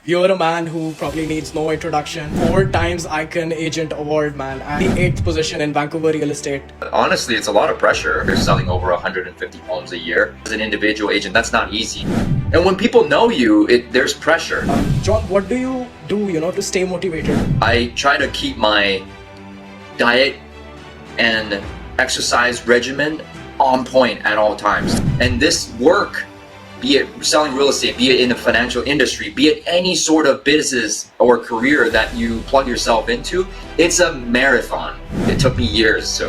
You're a man who probably needs no introduction. 4 times Icon Agent Award, man, and the 8th position in Vancouver real estate. Honestly, it's a lot of pressure. You're selling over 150 homes a year. As an individual agent, that's not easy. And when people know you, there's pressure. John, what do you do, to stay motivated? I try to keep my diet and exercise regimen on point at all times. And this work, be it selling real estate, be it in the financial industry, be it any sort of business or career that you plug yourself into, it's a marathon. It took me years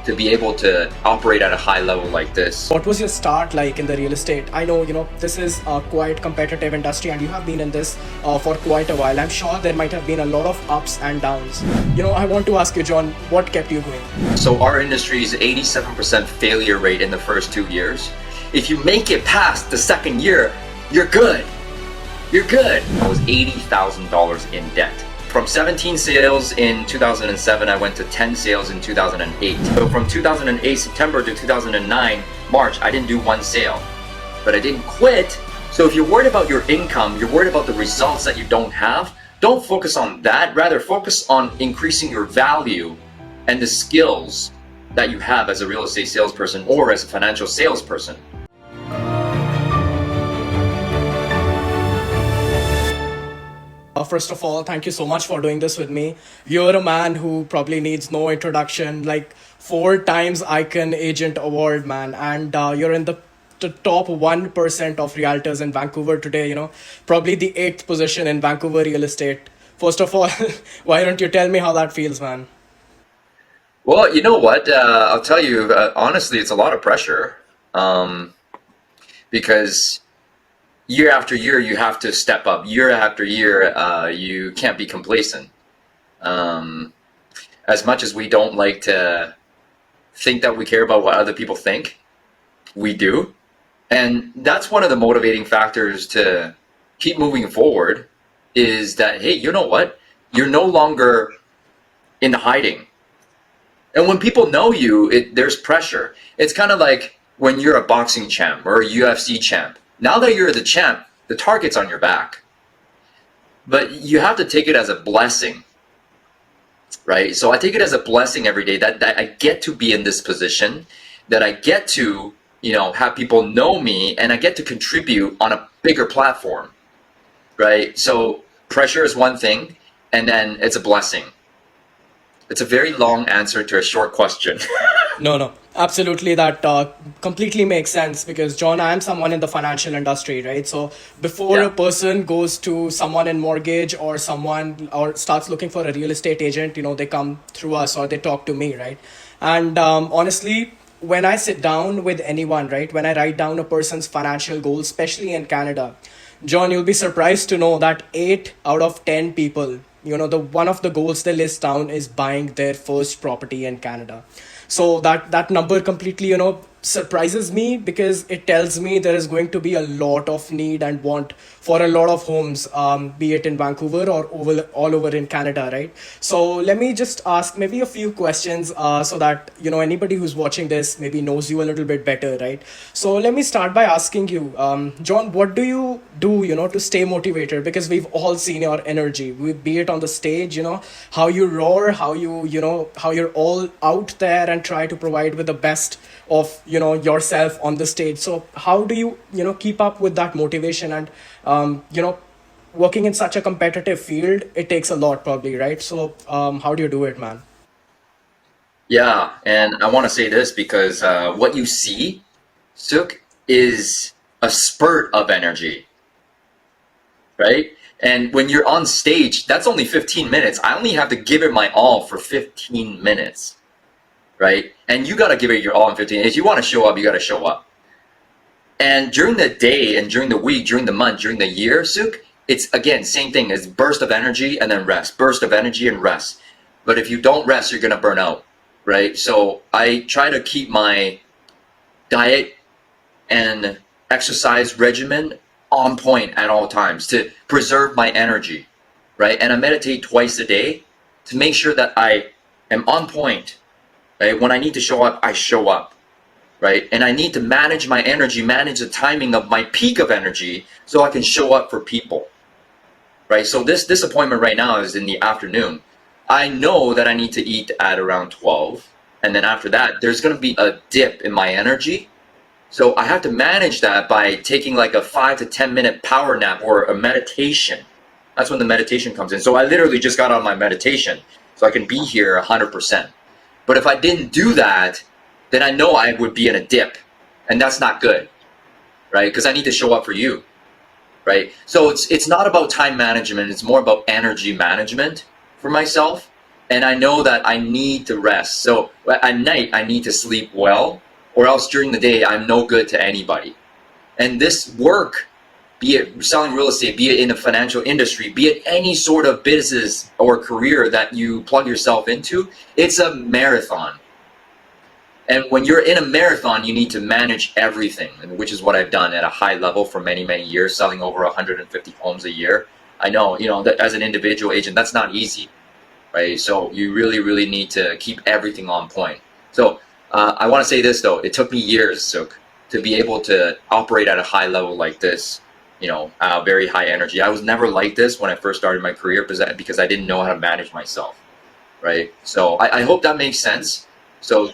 to be able to operate at a high level like this. What was your start like in the real estate? I know, this is a quite competitive industry and you have been in this for quite a while. I'm sure there might have been a lot of ups and downs. I want to ask you, John, what kept you going? So our industry is 87% failure rate in the first 2 years. If you make it past the second year, you're good. You're good. I was $80,000 in debt. From 17 sales in 2007, I went to 10 sales in 2008. So from 2008 September to 2009 March, I didn't do one sale, but I didn't quit. So if you're worried about your income, you're worried about the results that you don't have, don't focus on that. Rather, focus on increasing your value and the skills that you have as a real estate salesperson or as a financial salesperson. First of all, thank you so much for doing this with me. You're a man who probably needs no introduction, like 4 times Icon Agent Award, man, and you're in the top 1% of realtors in Vancouver today, probably the 8th position in Vancouver real estate. First of all, why don't you tell me how that feels, man? Well, you know what? I'll tell you, honestly, it's a lot of pressure because year after year, you have to step up. Year after year, you can't be complacent. As much as we don't like to think that we care about what other people think, we do. And that's one of the motivating factors to keep moving forward is that, hey, you know what? You're no longer in hiding. And when people know you, there's pressure. It's kind of like when you're a boxing champ or a UFC champ. Now that you're the champ, the target's on your back. But you have to take it as a blessing, right? So I take it as a blessing every day that I get to be in this position, that I get to, have people know me, and I get to contribute on a bigger platform, right? So pressure is one thing, and then it's a blessing. It's a very long answer to a short question. No, absolutely. That completely makes sense because, John, I am someone in the financial industry, right? So before Yeah. a person goes to someone in mortgage or starts looking for a real estate agent, they come through us or they talk to me, right? And honestly, when I sit down with anyone, right, when I write down a person's financial goals, especially in Canada, John, you'll be surprised to know that 8 out of 10 people, the one of the goals they list down is buying their first property in Canada. So that number completely, surprises me because it tells me there is going to be a lot of need and want for a lot of homes, be it in Vancouver or all over in Canada, right? So let me just ask maybe a few questions so that, anybody who's watching this maybe knows you a little bit better, right? So let me start by asking you, John, what do you do, to stay motivated? Because we've all seen your energy, be it on the stage, how you roar, how how you're all out there and try to provide with the best of yourself on the stage. So how do you keep up with that motivation? And working in such a competitive field, it takes a lot probably, right? So how do you do it, man? Yeah, and I want to say this because what you see, Suk, is a spurt of energy, right? And when you're on stage, that's only 15 minutes. I only have to give it my all for 15 minutes, right? And you got to give it your all in 15. If you want to show up, you got to show up. And during the day and during the week, during the month, during the year, Suk, it's again, same thing. It's burst of energy and then rest, burst of energy and rest. But if you don't rest, you're going to burn out, right? So I try to keep my diet and exercise regimen on point at all times to preserve my energy, right? And I meditate twice a day to make sure that I am on point, right? When I need to show up, I show up, right? And I need to manage my energy, manage the timing of my peak of energy so I can show up for people, right? So this appointment right now is in the afternoon. I know that I need to eat at around 12, and then after that, there's going to be a dip in my energy. So I have to manage that by taking like a 5 to 10 minute power nap or a meditation. That's when the meditation comes in. So I literally just got on my meditation so I can be here 100%. But if I didn't do that, then I know I would be in a dip, and that's not good, right? Because I need to show up for you, right? So it's not about time management. It's more about energy management for myself. And I know that I need to rest. So at night, I need to sleep well, or else during the day, I'm no good to anybody. And this work, be it selling real estate, be it in the financial industry, be it any sort of business or career that you plug yourself into, it's a marathon. And when you're in a marathon, you need to manage everything, which is what I've done at a high level for many, many years, selling over 150 homes a year. I know, that as an individual agent, that's not easy, right? So you really, really need to keep everything on point. So I want to say this though, it took me years, Suk, to be able to operate at a high level like this, very high energy. I was never like this when I first started my career because I didn't know how to manage myself, right? So I hope that makes sense. So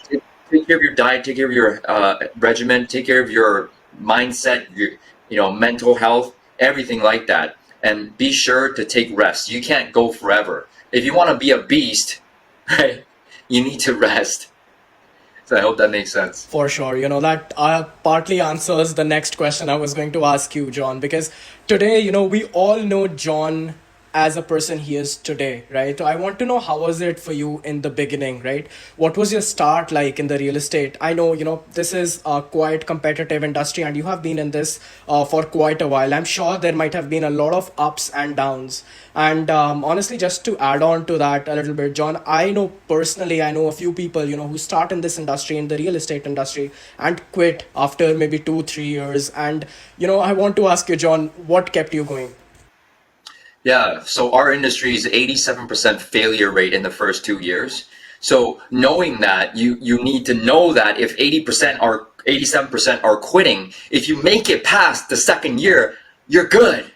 take care of your diet, take care of your regimen, take care of your mindset, your mental health, everything like that. And be sure to take rest. You can't go forever. If you want to be a beast, right, you need to rest. So I hope that makes sense. For sure. That partly answers the next question I was going to ask you, John, because today, we all know John as a person he is today, right? So I want to know, how was it for you in the beginning, right? What was your start like in the real estate? I know, this is a quite competitive industry and you have been in this for quite a while. I'm sure there might have been a lot of ups and downs. And honestly, just to add on to that a little bit, John, I know personally, I know a few people, who start in this industry, in the real estate industry, and quit after maybe 2 3 years. And, I want to ask you, John, what kept you going? Yeah, so our industry is 87% failure rate in the first 2 years. So knowing that, you need to know that if 80% are 87% are quitting, if you make it past the second year, you're good.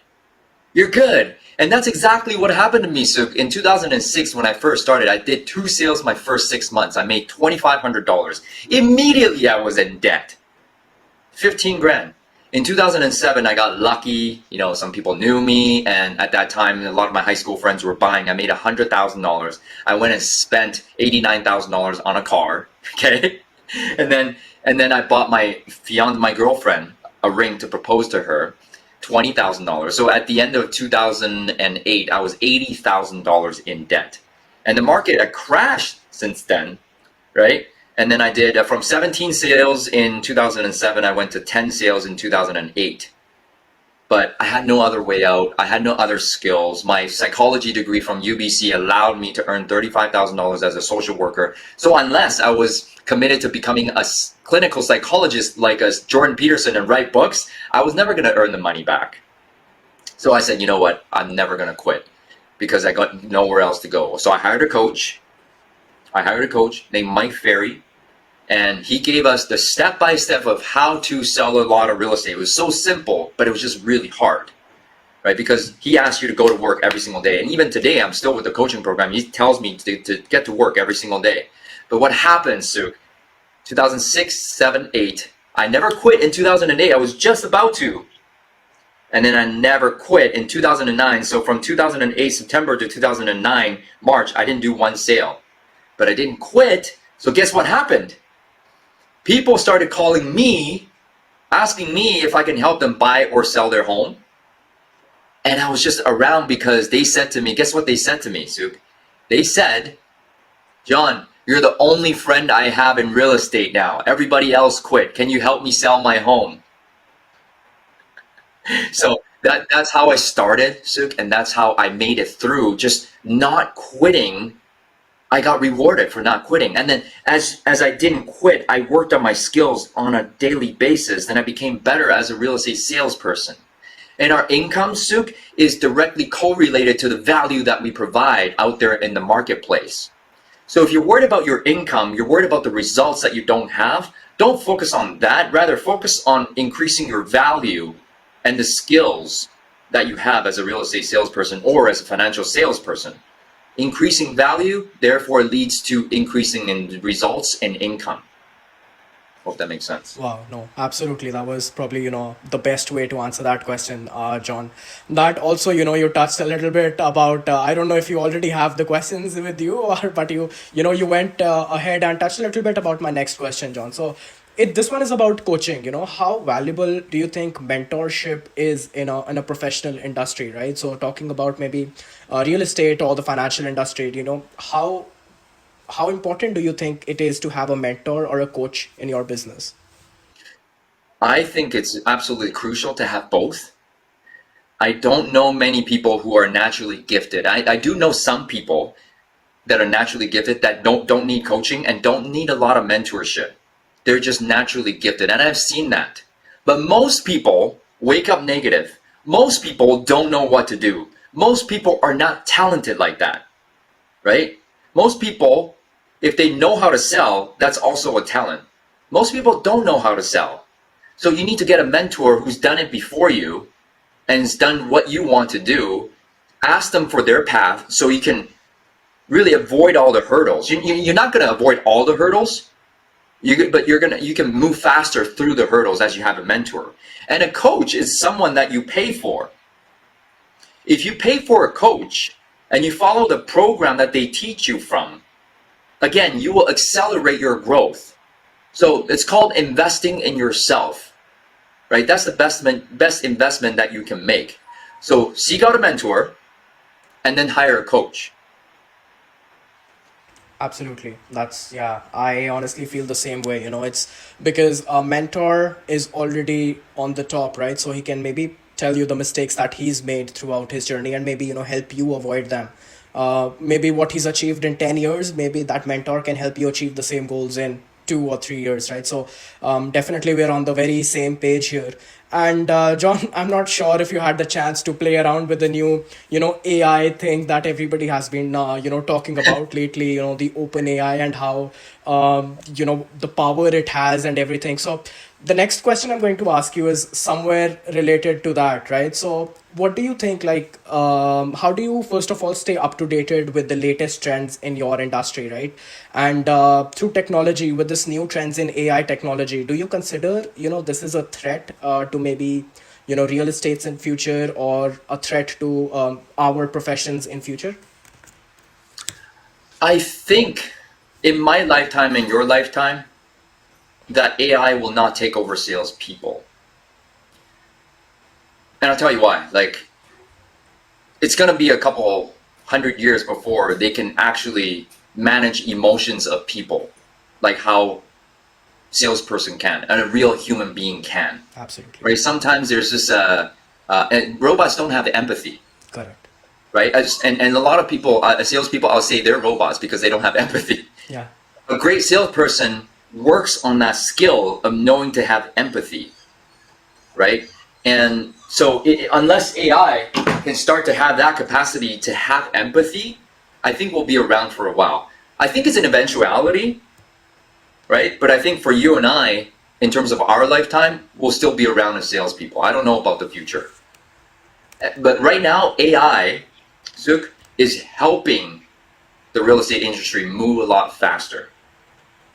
You're good. And that's exactly what happened to me. So in 2006, when I first started, I did 2 sales my first 6 months. I made $2,500. Immediately I was in debt. 15 grand. In 2007, I got lucky. Some people knew me, and at that time, a lot of my high school friends were buying. I made $100,000. I went and spent $89,000 on a car. Okay, and then I bought my girlfriend a ring to propose to her, $20,000. So at the end of 2008, I was $80,000 in debt, and the market had crashed since then, right? And then I did from 17 sales in 2007, I went to 10 sales in 2008. But I had no other way out. I had no other skills. My psychology degree from UBC allowed me to earn $35,000 as a social worker. So unless I was committed to becoming a clinical psychologist like a Jordan Peterson and write books, I was never going to earn the money back. So I said, you know what? I'm never going to quit because I got nowhere else to go. So I hired a coach. Named Mike Ferry. And he gave us the step-by-step of how to sell a lot of real estate. It was so simple, but it was just really hard, right? Because he asked you to go to work every single day. And even today, I'm still with the coaching program. He tells me to get to work every single day. But what happened, Suk? 2006, 7, 8. I never quit in 2008. I was just about to. And then I never quit in 2009. So from 2008, September to 2009, March, I didn't do one sale. But I didn't quit. So guess what happened? People started calling me, asking me if I can help them buy or sell their home. And I was just around because they said to me, guess what they said to me, Suk? They said, John, you're the only friend I have in real estate now. Everybody else quit. Can you help me sell my home? So that's how I started, Suk, and that's how I made it through, just not quitting. I got rewarded for not quitting. And then as I didn't quit, I worked on my skills on a daily basis. Then I became better as a real estate salesperson. And our income, Suk, is directly correlated to the value that we provide out there in the marketplace. So if you're worried about your income, you're worried about the results that you don't have, don't focus on that. Rather, focus on increasing your value and the skills that you have as a real estate salesperson or as a financial salesperson. Increasing value, therefore, leads to increasing in results and income. Hope that makes sense. Wow, no, absolutely. That was probably, the best way to answer that question, John. That also, you touched a little bit about, I don't know if you already have the questions with you, or, but you went ahead and touched a little bit about my next question, John. So this one is about coaching. How valuable do you think mentorship is in a professional industry, right? So talking about maybe real estate or the financial industry, how important do you think it is to have a mentor or a coach in your business? I think it's absolutely crucial to have both. I don't know many people who are naturally gifted. I do know some people that are naturally gifted that don't need coaching and don't need a lot of mentorship. They're just naturally gifted, and I've seen that. But most people wake up negative. Most people don't know what to do. Most people are not talented like that, right? Most people, if they know how to sell, that's also a talent. Most people don't know how to sell. So you need to get a mentor who's done it before you and has done what you want to do. Ask them for their path so you can really avoid all the hurdles. You're not going to avoid all the hurdles, but you can move faster through the hurdles as you have a mentor. And a coach is someone that you pay for. If you pay for a coach and you follow the program that they teach you from, again, you will accelerate your growth. So it's called investing in yourself, right? That's the best investment that you can make. So seek out a mentor and then hire a coach. Absolutely. Yeah, I honestly feel the same way. It's because a mentor is already on the top, right? So he can maybe tell you the mistakes that he's made throughout his journey and maybe, help you avoid them. Maybe what he's achieved in 10 years, maybe that mentor can help you achieve the same goals in 2 or 3 years, right? So definitely we're on the very same page here. And John, I'm not sure if you had the chance to play around with the new, AI thing that everybody has been, talking about lately. The open AI and how, the power it has and everything. So the next question I'm going to ask you is somewhere related to that, right? So what do you think, like, how do you first of all stay up to dated with the latest trends in your industry, right? And through technology, with this new trends in AI technology, do you consider, this is a threat to maybe, real estates in future, or a threat to our professions in future? I think in my lifetime and your lifetime, that AI will not take over salespeople. And I'll tell you why. Like, it's going to be a couple hundred years before they can actually manage emotions of people, like how salesperson can and a real human being can. Absolutely. Right? Sometimes there's this, and robots don't have empathy. Correct. Right? And a lot of people, salespeople, I'll say they're robots because they don't have empathy. Yeah. A great salesperson works on that skill of knowing to have empathy, right? And so unless AI can start to have that capacity to have empathy, I think we'll be around for a while. I think it's an eventuality, right? But I think for you and I, in terms of our lifetime, we'll still be around as salespeople. I don't know about the future. But right now, AI, Suk, is helping the real estate industry move a lot faster,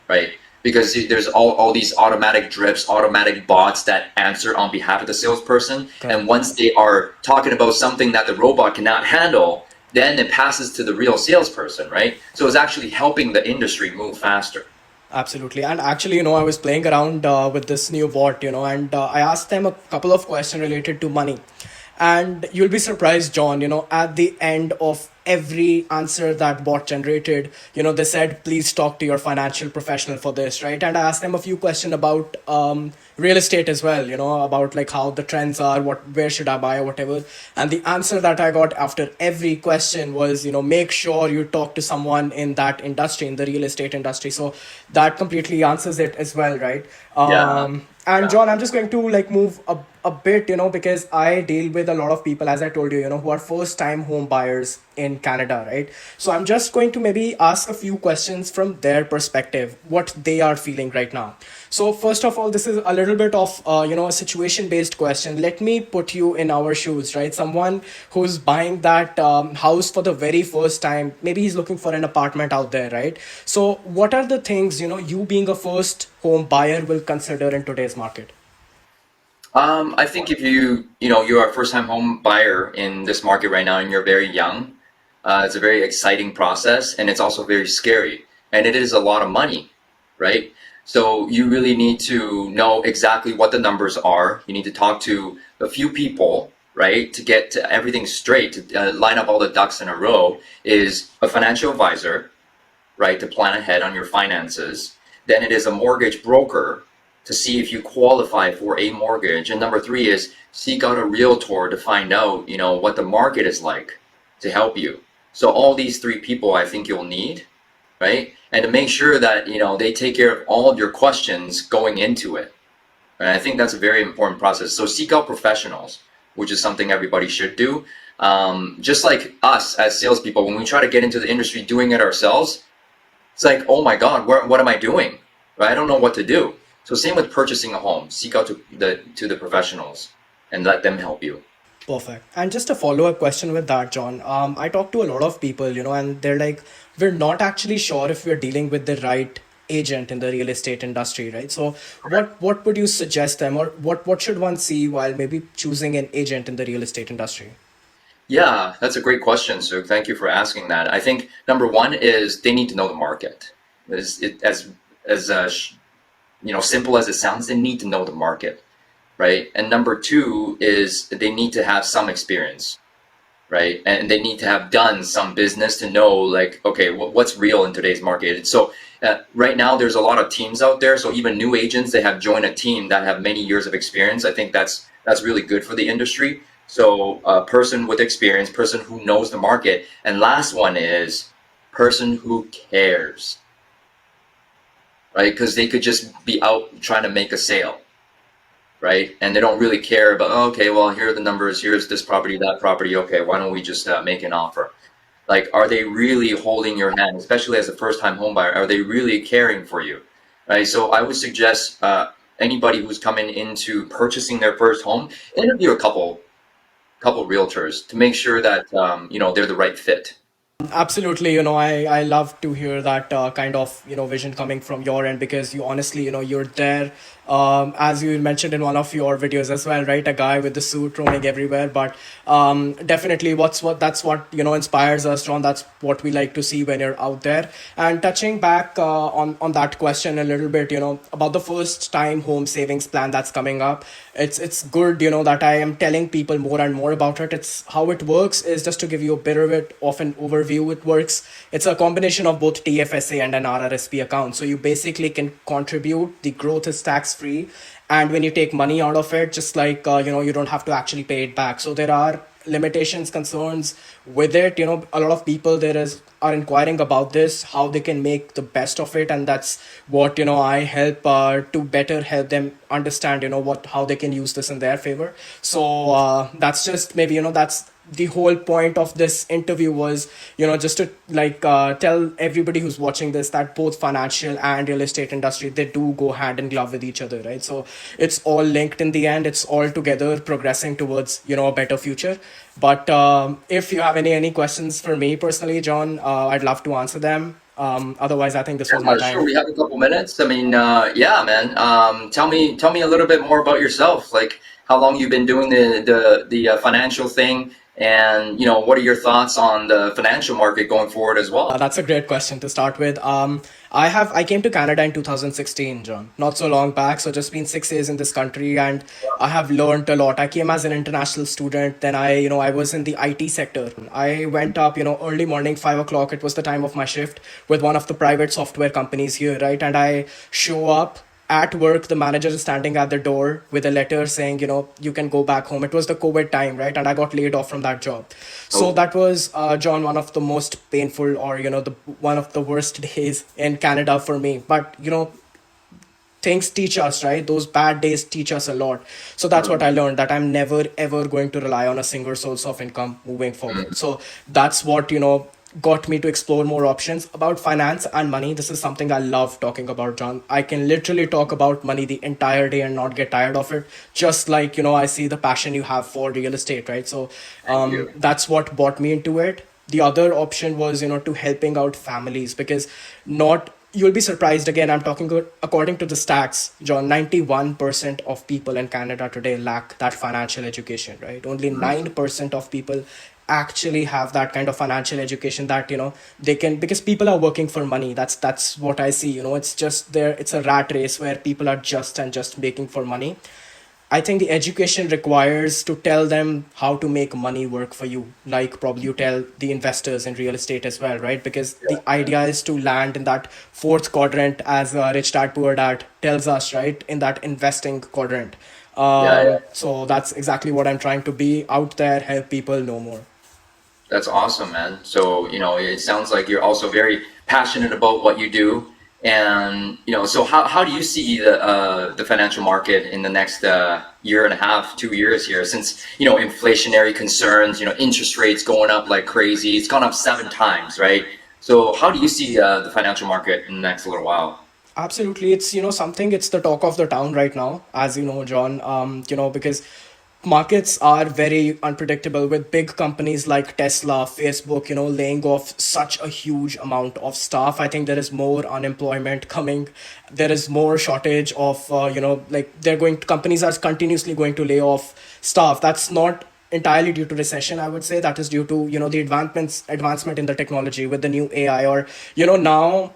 right? Because there's all these automatic drips, automatic bots that answer on behalf of the salesperson. Correct. And once they are talking about something that the robot cannot handle, then it passes to the real salesperson, right? So it's actually helping the industry move faster. Absolutely. And actually, I was playing around with this new bot, and I asked them a couple of questions related to money. And you'll be surprised, John, at the end of every answer that bot generated, they said, please talk to your financial professional for this, right? And I asked them a few questions about real estate as well, about like how the trends are, where should I buy or whatever. And the answer that I got after every question was, make sure you talk to someone in that industry, in the real estate industry. So that completely answers it as well, right? Yeah. And Yeah. John, I'm just going to like move a a bit, because I deal with a lot of people, as I told you, who are first time home buyers in Canada, right? So I'm just going to maybe ask a few questions from their perspective, what they are feeling right now. So first of all, this is a little bit of, a situation based question. Let me put you in our shoes, right? Someone who's buying that house for the very first time, maybe he's looking for an apartment out there, right? So what are the things, you being a first home buyer will consider in today's market? I think if you're a first time home buyer in this market right now and you're very young, it's a very exciting process and it's also very scary and it is a lot of money, right? So you really need to know exactly what the numbers are. You need to talk to a few people, right, to get to everything straight, to line up all the ducks in a row. Is a financial advisor, right, to plan ahead on your finances. Then it is a mortgage broker to see if you qualify for a mortgage. And number three is seek out a realtor to find out, what the market is like to help you. So all these three people I think you'll need, right? And to make sure that, they take care of all of your questions going into it. And I think that's a very important process. So seek out professionals, which is something everybody should do. Just like us as salespeople, when we try to get into the industry doing it ourselves, it's like, oh my God, what am I doing? Right? I don't know what to do. So same with purchasing a home. Seek out to the professionals and let them help you. Perfect. And just a follow up question with that, John. I talk to a lot of people, and they're like, we're not actually sure if we're dealing with the right agent in the real estate industry, right? So, what would you suggest them, or what should one see while maybe choosing an agent in the real estate industry? Yeah, that's a great question, Sue. Thank you for asking that. I think number one is they need to know the market. As simple as it sounds, they need to know the market, right? And number two is they need to have some experience, right? And they need to have done some business to know, like, okay, what's real in today's market. So right now, there's a lot of teams out there. So even new agents, they have joined a team that have many years of experience. I think that's really good for the industry. So a person with experience, person who knows the market, and last one is person who cares, right? Because they could just be out trying to make a sale, right? And they don't really care about, oh, okay, well, here are the numbers, here's this property, that property, okay, why don't we just make an offer? Like, are they really holding your hand, especially as a first-time home buyer? Are they really caring for you, right? So I would suggest anybody who's coming into purchasing their first home, interview a couple realtors to make sure that they're the right fit. Absolutely, I love to hear that kind of vision coming from your end, because you honestly, you're there, as you mentioned in one of your videos as well, right? A guy with the suit roaming everywhere, but definitely, that's what inspires us, John. That's what we like to see when you're out there. And touching back on that question a little bit, about the first time home savings plan that's coming up. It's good, that I am telling people more and more about it. It's how it works is, just to give you a bit of an overview. It works. It's a combination of both TFSA and an RRSP account. So you basically can contribute. The growth is tax free, and when you take money out of it, just like you don't have to actually pay it back. So there are limitations, concerns with it. A lot of people there is are inquiring about this, how they can make the best of it, and that's what I help to better help them understand what how they can use this in their favor. So that's just maybe that's the whole point of this interview, was just to like tell everybody who's watching this that both financial and real estate industry, they do go hand in glove with each other, right? So it's all linked in the end. It's all together progressing towards a better future. But if you have any questions for me personally, John, I'd love to answer them. Otherwise, I think this was my Sure, time. we have a couple minutes. I mean, yeah, man. Tell me a little bit more about yourself. Like, how long you've been doing the financial thing, and what are your thoughts on the financial market going forward as well? That's a great question to start with. I came to Canada in 2016, John, not so long back. So just been 6 years in this country, and I have learned a lot. I came as an international student. Then I was in the IT sector. I went up, early morning, 5 o'clock. It was the time of my shift with one of the private software companies here, right? And I show up at work. The manager is standing at the door with a letter saying, you can go back home. It was the COVID time, right? And I got laid off from that job. So Oh, that was, John, one of the most painful, or the one of the worst days in Canada for me. But things teach us, right? Those bad days teach us a lot. So that's what I learned, that I'm never ever going to rely on a single source of income moving forward. Mhm. So that's what, got me to explore more options about finance and money. This is something I love talking about, John. I can literally talk about money the entire day and not get tired of it. Just like, I see the passion you have for real estate, right? So Thank you. that's what brought me into it. The other option was, to helping out families, because not you'll be surprised, again, I'm talking according to the stats, John. 91% of people in Canada today lack that financial education, right? Only Mhm. 9% of people actually have that kind of financial education, that they can, because people are working for money. That's what I see. It's just there, it's a rat race where people are just making for money. I think the education requires to tell them how to make money work for you, like probably you tell the investors in real estate as well, right? Because the Yeah. idea is to land in that fourth quadrant, as Rich Dad Poor Dad tells us, right? In that investing quadrant. Yeah. Yeah. So that's exactly what I'm trying to be out there, help people know more. That's awesome, man. So, it sounds like you're also very passionate about what you do. And, so how do you see the financial market in the next year and a half, 2 years here? Since, inflationary concerns, interest rates going up like crazy. It's gone up 7 times, right? So how do you see the financial market in the next little while? Absolutely. It's, something, it's the talk of the town right now, as you know, John. Because markets are very unpredictable, with big companies like Tesla, Facebook, laying off such a huge amount of staff. I think there is more unemployment coming. There is more shortage of, like companies are continuously going to lay off staff. That's not entirely due to recession. I would say that is due to, the advancement in the technology with the new AI, or now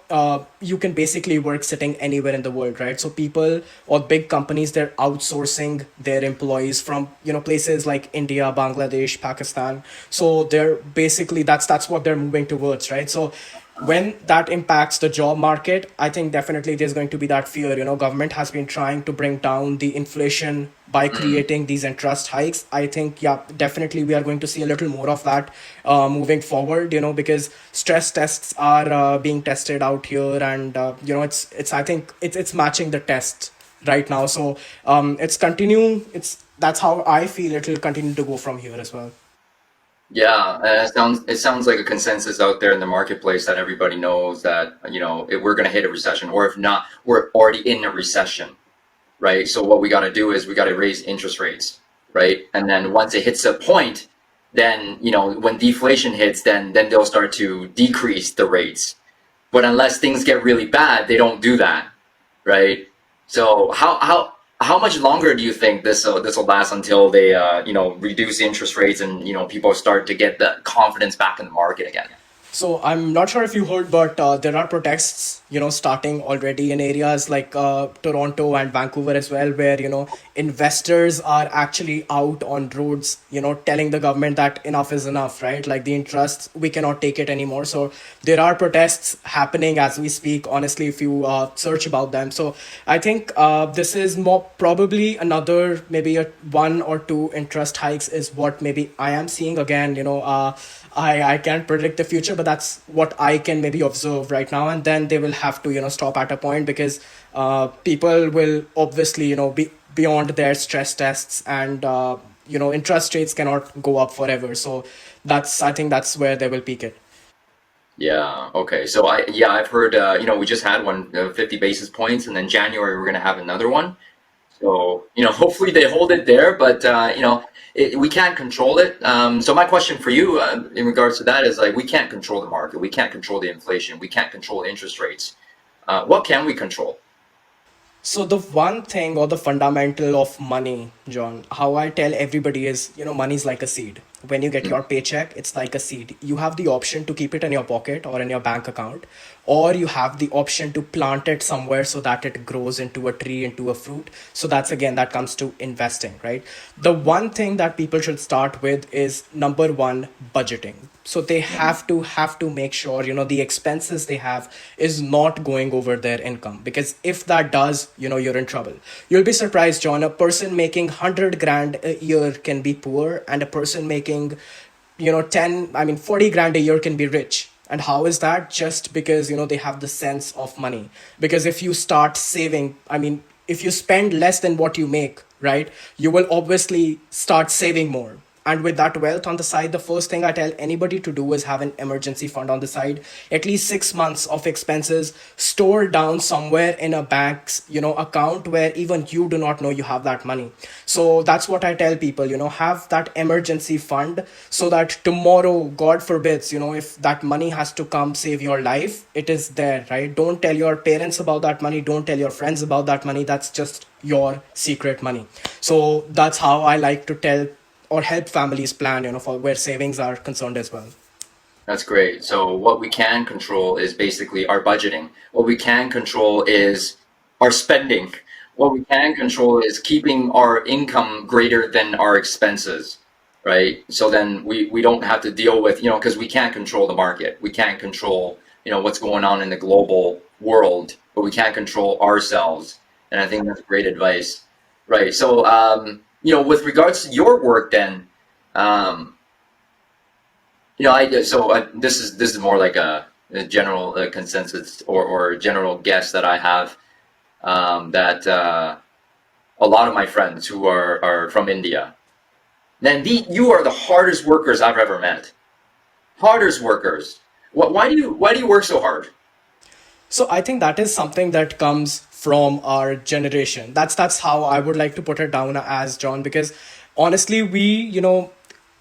you can basically work sitting anywhere in the world, right? So people or big companies, they're outsourcing their employees from, places like India, Bangladesh, Pakistan. So they're basically, that's what they're moving towards, right? So when that impacts the job market, I think definitely there's going to be that fear. Government has been trying to bring down the inflation by Mm. creating these interest hikes. I think, yeah, definitely we are going to see a little more of that moving forward, because stress tests are being tested out here, and it's I think it's matching the test right now. So it's that's how I feel it will continue to go from here as well. Yeah, it sounds like a consensus out there in the marketplace that everybody knows that if we're going to hit a recession, or if not, we're already in a recession, right? So what we got to do is we got to raise interest rates, right? And then once it hits a point, then when deflation hits, then they'll start to decrease the rates. But unless things get really bad, they don't do that, right? So how much longer do you think this will last until they reduce interest rates, and people start to get the confidence back in the market again? So I'm not sure if you heard, but there are protests, starting already in areas like Toronto and Vancouver as well, where investors are actually out on roads, telling the government that enough is enough, right? Like the interest, we cannot take it anymore. So there are protests happening as we speak. Honestly, if you search about them, so I think this is more probably another, maybe a one or two interest hikes is what maybe I am seeing again. I can't predict the future, but that's what I can maybe observe right now. And then they will have to, stop at a point, because people will obviously, be beyond their stress tests, and, interest rates cannot go up forever. So I think that's where they will peak it. Yeah. Okay. So I've heard we just had one 50 basis points, and then January we're gonna have another one. So, hopefully they hold it there, but we can't control it. So my question for you in regards to that is, like, we can't control the market, we can't control the inflation, we can't control interest rates. What can we control? So the one thing, or the fundamental of money, John, how I tell everybody is, money is like a seed. When you get Mm. your paycheck, it's like a seed. You have the option to keep it in your pocket or in your bank account, or you have the option to plant it somewhere so that it grows into a tree, into a fruit. So that's, again, that comes to investing, right? The one thing that people should start with is, number one, budgeting. So they have to make sure, the expenses they have is not going over their income, because if that does, you're in trouble. You'll be surprised, John. A person making 100 grand a year can be poor, and a person making, 10 I mean 40 grand a year can be rich. And how is that? Just because, they have the sense of money. Because if you start saving, I mean, if you spend less than what you make, right, you will obviously start saving more. And with that wealth on the side, the first thing I tell anybody to do is have an emergency fund on the side, at least 6 months of expenses stored down somewhere in a bank's, account where even you do not know you have that money. So that's what I tell people, have that emergency fund, so that tomorrow, God forbids, if that money has to come save your life, it is there, right? Don't tell your parents about that money. Don't tell your friends about that money. That's just your secret money. So that's how I like to tell or help families plan, for where savings are concerned as well. That's great. So what we can control is basically our budgeting. What we can control is our spending. What we can control is keeping our income greater than our expenses, right? So then we don't have to deal with, because we can't control the market. We can't control, what's going on in the global world, but we can't control ourselves. And I think that's great advice. Right. So, with regards to your work then, um, this is more like a general consensus or general guess that I have, that a lot of my friends who are from India, then you are the hardest workers I've ever met. Hardest workers. Why do you work so hard? So I think that is something that comes from our generation. That's how I would like to put it down as, John, because honestly,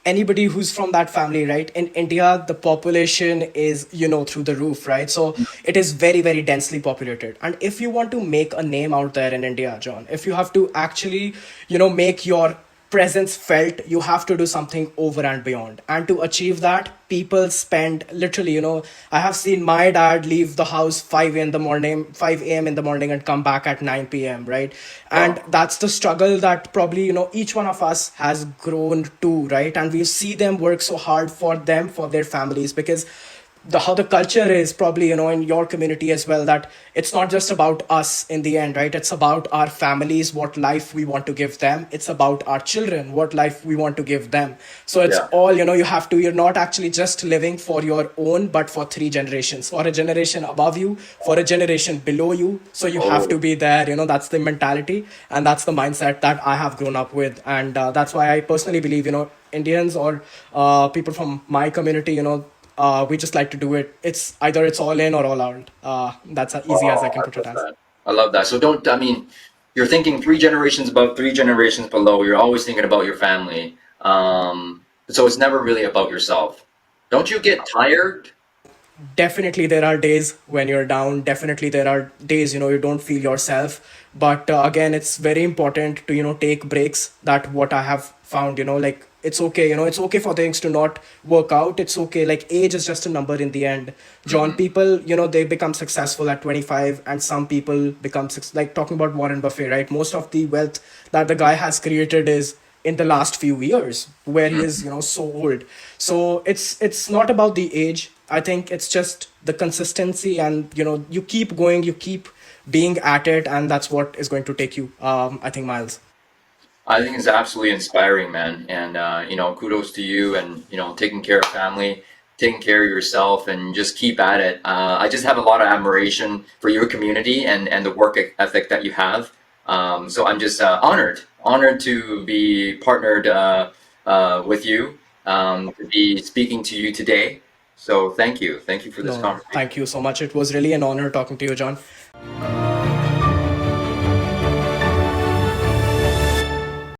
anybody who's from that family, right? In India, the population is, through the roof, right? So it is very, very densely populated. And if you want to make a name out there in India, John, if you have to actually, make your presence felt, you have to do something over and beyond. And to achieve that, people spend literally, I have seen my dad leave the house 5 a.m. in the morning and come back at 9 p.m., right? And Wow. that's the struggle that probably, each one of us has grown to, right? And we see them work so hard for them, for their families, because how the culture is probably, in your community as well, that it's not just about us in the end, right? It's about our families, what life we want to give them. It's about our children, what life we want to give them. So it's Yeah. all, you're not actually just living for your own, but for three generations, for a generation above you, for a generation below you. So you have to Oh, be there. That's the mentality, and that's the mindset that I have grown up with. And that's why I personally believe, Indians or people from my community, we just like to do it. It's either it's all in or all out. That's as easy as I wow, can I put it love as. that. I love that. So I mean, you're thinking three generations above, three generations below. You're always thinking about your family. So it's never really about yourself. Don't you get tired? Definitely there are days when you're down. Definitely there are days, you don't feel yourself. But again, it's very important to, take breaks. That what I have found, like it's okay, it's okay for things to not work out. It's okay. Like age is just a number in the end. John, Hmm. people, they become successful at 25, and some people become like talking about Warren Buffett, right? Most of the wealth that the guy has created is in the last few years, where he is, so old. So it's not about the age. I think it's just the consistency, and you keep going, you keep being at it, and that's what is going to take you, I think, miles. I think it's absolutely inspiring, man. And kudos to you, and taking care of family, taking care of yourself, and just keep at it. I just have a lot of admiration for your community and the work ethic that you have. So I'm just honored to be partnered with you, to be speaking to you today. So thank you for this No, conversation. thank you so much. It was really an honor talking to you, John.